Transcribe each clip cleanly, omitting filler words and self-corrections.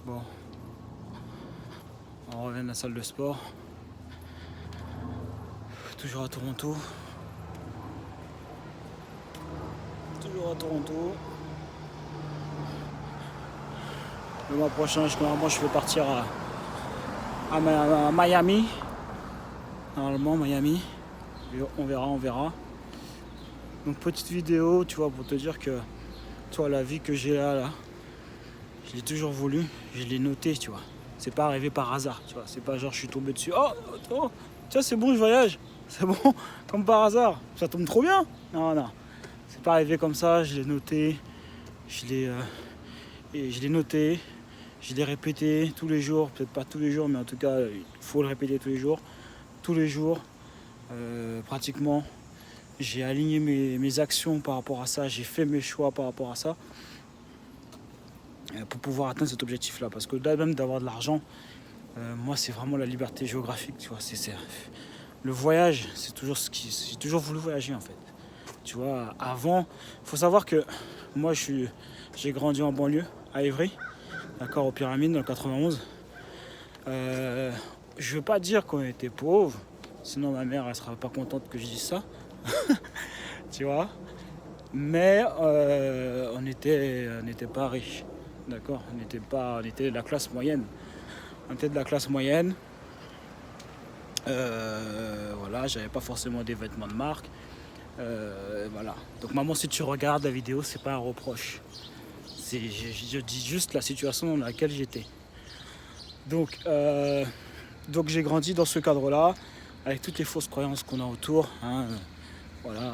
Bon, on revient de la salle de sport. Toujours à Toronto. Toujours à Toronto. Le mois prochain, normalement, je vais partir à Miami. Normalement, Miami. On verra. Donc, petite vidéo, tu vois, pour te dire que, toi, la vie que j'ai là, je l'ai toujours voulu. Je l'ai noté, tu vois. C'est pas arrivé par hasard, tu vois. C'est pas genre, je suis tombé dessus. Oh, tiens, c'est bon, je voyage. C'est bon, comme par hasard. Ça tombe trop bien. Non. C'est pas arrivé comme ça. Je l'ai noté. Je l'ai noté. Je l'ai répété tous les jours. Peut-être pas tous les jours, mais en tout cas, il faut le répéter tous les jours. Tous les jours, pratiquement. J'ai aligné mes actions par rapport à ça. J'ai fait mes choix par rapport à ça. Pour pouvoir atteindre cet objectif-là. Parce que au-delà même d'avoir de l'argent, moi, c'est vraiment la liberté géographique. Tu vois, le voyage, c'est toujours j'ai toujours voulu voyager en fait. Tu vois, avant, il faut savoir que moi, j'ai grandi en banlieue, à Évry, d'accord, aux Pyramides, dans le 91. Je veux pas dire qu'on était pauvres, sinon ma mère, elle sera pas contente que je dise ça. Tu vois, mais on n'était pas riches, d'accord, on était de la classe moyenne. On était de la classe moyenne. Voilà, j'avais pas forcément des vêtements de marque. Voilà. Donc maman, si tu regardes la vidéo, c'est pas un reproche. Je dis juste la situation dans laquelle j'étais. Donc j'ai grandi dans ce cadre-là, avec toutes les fausses croyances qu'on a autour. Voilà.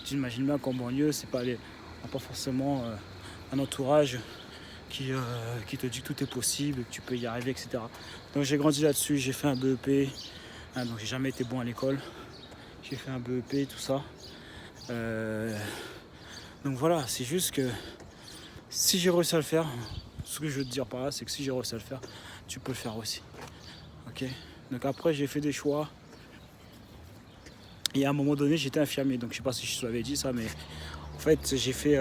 Tu imagines bien qu'en banlieue, on n'a pas forcément un entourage qui te dit que tout est possible, que tu peux y arriver, etc. Donc j'ai grandi là-dessus, j'ai fait un BEP. Donc j'ai jamais été bon à l'école. J'ai fait un BEP, tout ça. Donc voilà, c'est juste que si j'ai réussi à le faire, ce que je veux te dire par là, c'est que si j'ai réussi à le faire, tu peux le faire aussi. Ok. Donc après, j'ai fait des choix. Et à un moment donné, j'étais infirmier. Donc je sais pas si je te l'avais dit ça, mais en fait, j'ai fait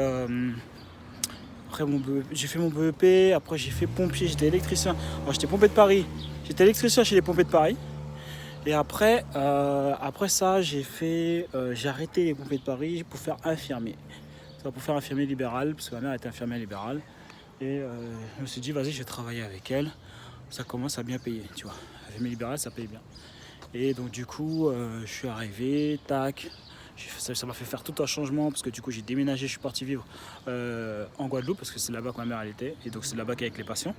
j'ai fait mon BEP. Après, j'ai fait pompier. J'étais électricien. Alors, j'étais pompier de Paris. J'étais électricien chez les pompiers de Paris. Et après ça, j'ai arrêté les pompiers de Paris pour faire infirmier. Ça, pour faire infirmier libéral, parce que ma mère était infirmière libérale. Et je me suis dit, vas-y, je vais travailler avec elle. Ça commence à bien payer, tu vois. Infirmier libéral, ça paye bien. Et donc, du coup, je suis arrivé, tac. Ça m'a fait faire tout un changement, parce que du coup, j'ai déménagé, je suis parti vivre en Guadeloupe, parce que c'est là-bas que ma mère elle était. Et donc, c'est là-bas qu'avec les patients.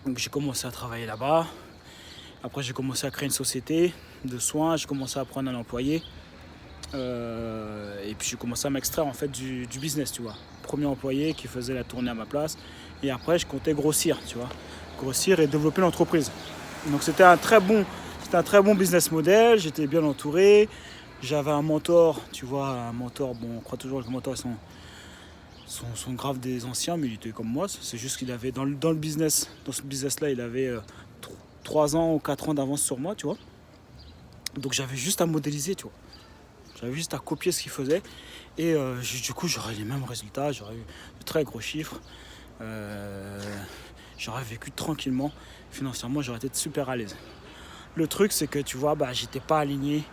Donc, j'ai commencé à travailler là-bas. Après, j'ai commencé à créer une société de soins, j'ai commencé à prendre un employé. Et puis, j'ai commencé à m'extraire en fait du business, tu vois. Premier employé qui faisait la tournée à ma place. Et après, je comptais grossir, tu vois. Grossir et développer l'entreprise. Donc, c'était un très bon business model. J'étais bien entouré. J'avais un mentor, tu vois. Un mentor, bon, on croit toujours que les mentors sont graves des anciens, mais il était comme moi. C'est juste qu'il avait, dans ce business-là, il avait 3 ans ou 4 ans d'avance sur moi, tu vois. Donc j'avais juste à modéliser, tu vois. J'avais juste à copier ce qu'il faisait. Et du coup, j'aurais les mêmes résultats. J'aurais eu de très gros chiffres. J'aurais vécu tranquillement. Financièrement, j'aurais été super à l'aise. Le truc, c'est que, tu vois, j'étais pas aligné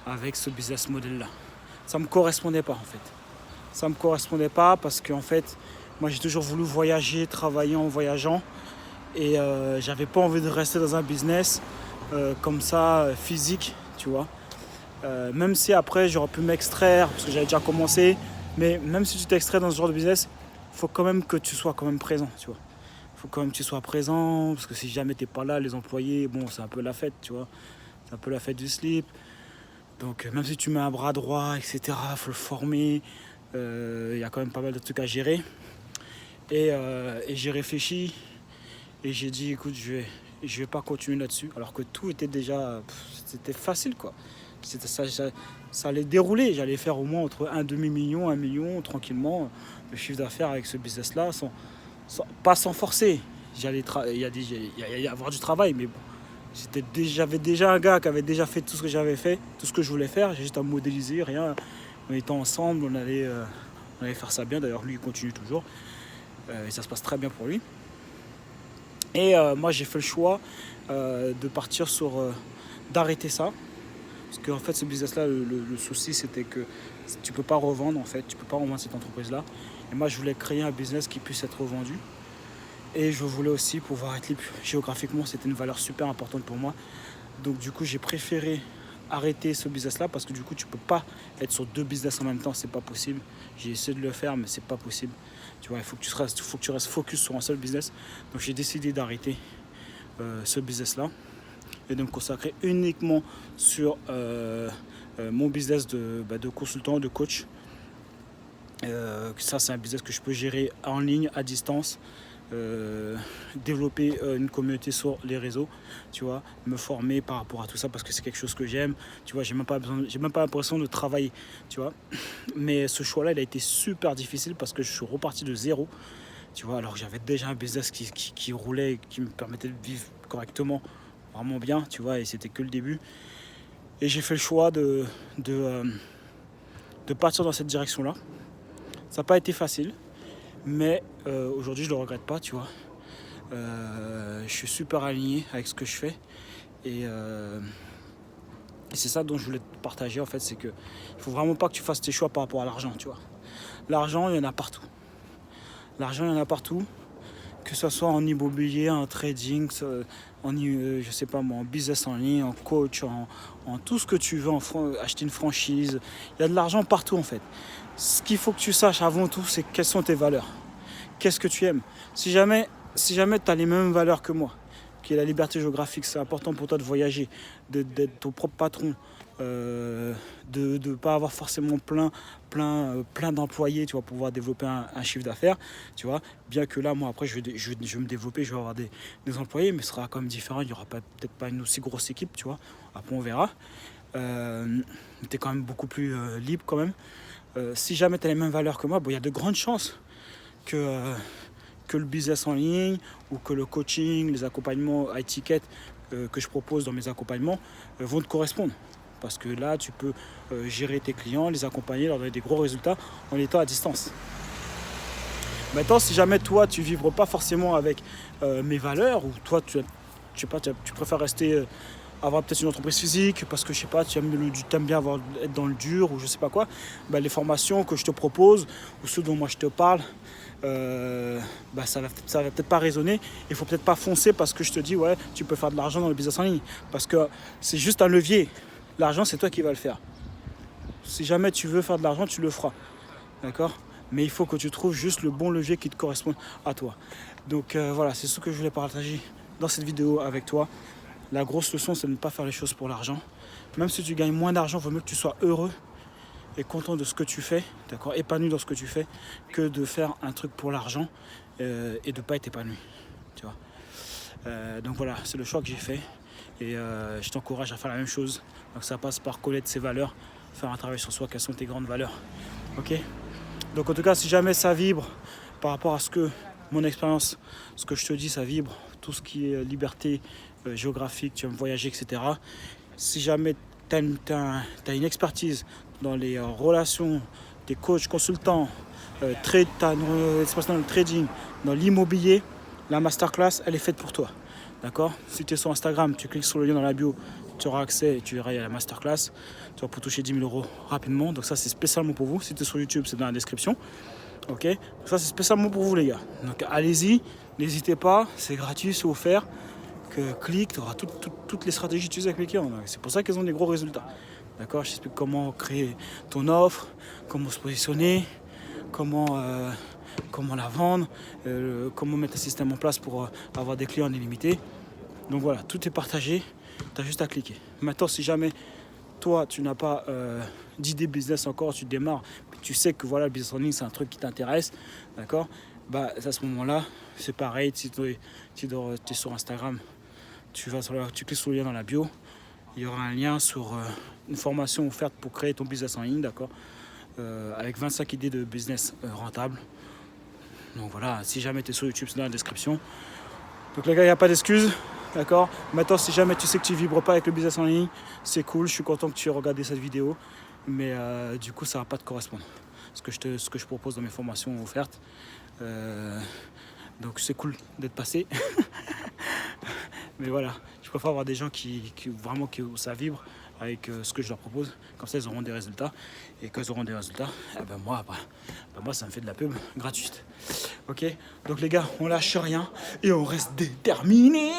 avec ce business model-là. Ça me correspondait pas, en fait. Ça me correspondait pas parce qu'en fait, moi, j'ai toujours voulu voyager, travailler en voyageant. Et j'avais pas envie de rester dans un business comme ça, physique, tu vois. Même si après j'aurais pu m'extraire, parce que j'avais déjà commencé, mais même si tu t'extrais dans ce genre de business, il faut quand même que tu sois quand même présent, tu vois. Il faut quand même que tu sois présent, parce que si jamais t'es pas là, les employés, bon, c'est un peu la fête, tu vois. C'est un peu la fête du slip. Donc même si tu mets un bras droit, etc., il faut le former. Il y a quand même pas mal de trucs à gérer. Et j'ai réfléchi. Et j'ai dit, écoute, je vais pas continuer là-dessus. Alors que tout était déjà... C'était facile, quoi. Ça allait dérouler. J'allais faire au moins entre un demi-million, 1 million, tranquillement, le chiffre d'affaires avec ce business-là, pas sans forcer. Il y avoir du travail, mais bon. J'avais déjà un gars qui avait déjà fait tout ce que j'avais fait, tout ce que je voulais faire. J'ai juste à modéliser, rien. On était ensemble, on allait faire ça bien. D'ailleurs, lui, il continue toujours. Et ça se passe très bien pour lui. Et moi j'ai fait le choix de partir sur d'arrêter ça. Parce qu'en fait ce business là, le souci c'était que tu peux pas revendre en fait, tu peux pas revendre cette entreprise là. Et moi je voulais créer un business qui puisse être revendu. Et je voulais aussi pouvoir être libre géographiquement, c'était une valeur super importante pour moi. Donc du coup j'ai préféré arrêter ce business là parce que du coup tu peux pas être sur 2 business en même temps, c'est pas possible. J'ai essayé de le faire mais c'est pas possible. Tu vois, il faut que tu restes focus sur un seul business. Donc j'ai décidé d'arrêter ce business là et de me consacrer uniquement sur mon business de consultant, de coach. Ça c'est un business que je peux gérer en ligne, à distance. Développer une communauté sur les réseaux, tu vois, me former par rapport à tout ça parce que c'est quelque chose que j'aime, tu vois, j'ai même pas l'impression de travailler, tu vois. Mais ce choix-là, il a été super difficile parce que je suis reparti de zéro, tu vois, alors que j'avais déjà un business qui roulait et qui me permettait de vivre correctement, vraiment bien, tu vois, et c'était que le début. Et j'ai fait le choix de partir dans cette direction-là. Ça n'a pas été facile. Mais aujourd'hui je le regrette pas, tu vois. Je suis super aligné avec ce que je fais. Et c'est ça dont je voulais te partager en fait, c'est que il faut vraiment pas que tu fasses tes choix par rapport à l'argent, tu vois. L'argent, il y en a partout. L'argent, il y en a partout. Que ce soit en immobilier, en trading, je sais pas moi, en business en ligne, en coach, en tout ce que tu veux, acheter une franchise. Il y a de l'argent partout en fait. Ce qu'il faut que tu saches avant tout, c'est quelles sont tes valeurs. Qu'est-ce que tu aimes? Si jamais tu as les mêmes valeurs que moi, qui est la liberté géographique, c'est important pour toi de voyager, d'être ton propre patron, de ne pas avoir forcément plein d'employés, tu vas pouvoir développer un chiffre d'affaires, tu vois. Bien que là, moi, après, je vais me développer, je vais avoir des employés, mais ce sera quand même différent. Il n'y aura peut-être pas une aussi grosse équipe, tu vois. Après, on verra. Tu es quand même beaucoup plus libre quand même. Si jamais tu as les mêmes valeurs que moi, il y a de grandes chances que le business en ligne ou que le coaching, les accompagnements à étiquette que je propose dans mes accompagnements vont te correspondre. Parce que là, tu peux gérer tes clients, les accompagner, leur donner des gros résultats en étant à distance. Maintenant, si jamais toi, tu ne vibres pas forcément avec mes valeurs, ou toi, tu préfères rester... avoir peut-être une entreprise physique parce que je sais pas, tu aimes bien être dans le dur ou je sais pas quoi, les formations que je te propose ou ceux dont moi je te parle, ça va peut-être pas résonner. Il faut peut-être pas foncer parce que je te dis ouais, tu peux faire de l'argent dans le business en ligne parce que c'est juste un levier. L'argent, c'est toi qui vas le faire. Si jamais tu veux faire de l'argent, tu le feras, d'accord, mais il faut que tu trouves juste le bon levier qui te correspond à toi. Donc voilà, c'est ce que je voulais partager dans cette vidéo avec toi. La grosse leçon, c'est de ne pas faire les choses pour l'argent. Même si tu gagnes moins d'argent, il vaut mieux que tu sois heureux et content de ce que tu fais, d'accord, épanoui dans ce que tu fais, que de faire un truc pour l'argent et de ne pas être épanoui, tu vois. Donc voilà, c'est le choix que j'ai fait et je t'encourage à faire la même chose. Donc ça passe par connaître ses valeurs, faire un travail sur soi, quelles sont tes grandes valeurs. Ok. Donc en tout cas, si jamais ça vibre par rapport à ce que mon expérience, ce que je te dis, ça vibre, tout ce qui est liberté géographique, tu aimes voyager, etc. Si jamais tu as une expertise dans les relations, des coachs, consultants, tu as une expérience dans le trading, dans l'immobilier, la masterclass, elle est faite pour toi. D'accord? Si tu es sur Instagram, tu cliques sur le lien dans la bio, tu auras accès et tu verras, il y a la masterclass. Tu vas pour toucher 10 000 € rapidement. Donc ça, c'est spécialement pour vous. Si tu es sur YouTube, c'est dans la description. Ok? Donc ça, c'est spécialement pour vous, les gars. Donc allez-y, n'hésitez pas, c'est gratuit, c'est offert. Clique, tu auras toutes les stratégies utilisées avec les clients. C'est pour ça qu'ils ont des gros résultats. D'accord? Je t'explique comment créer ton offre, comment se positionner, comment la vendre, comment mettre un système en place pour avoir des clients illimités. Donc voilà, tout est partagé, tu as juste à cliquer. Maintenant, si jamais toi, tu n'as pas d'idée business encore, tu démarres, mais tu sais que voilà, le business en ligne, c'est un truc qui t'intéresse, d'accord? À ce moment-là, c'est pareil, si tu es sur Instagram, tu cliques sur le lien dans la bio, il y aura un lien sur une formation offerte pour créer ton business en ligne, d'accord, avec 25 idées de business rentables. Donc voilà, si jamais tu es sur YouTube, c'est dans la description. Donc les gars, il n'y a pas d'excuses, d'accord. Maintenant, si jamais tu sais que tu ne vibres pas avec le business en ligne, c'est cool, je suis content que tu aies regardé cette vidéo, mais du coup, ça ne va pas te correspondre, ce que je propose dans mes formations offertes. Donc c'est cool d'être passé. Mais voilà, je préfère avoir des gens qui vraiment où ça vibre avec ce que je leur propose. Comme ça, ils auront des résultats. Et quand ils auront des résultats, moi, ça me fait de la pub gratuite. Ok? Donc les gars, on lâche rien et on reste déterminés.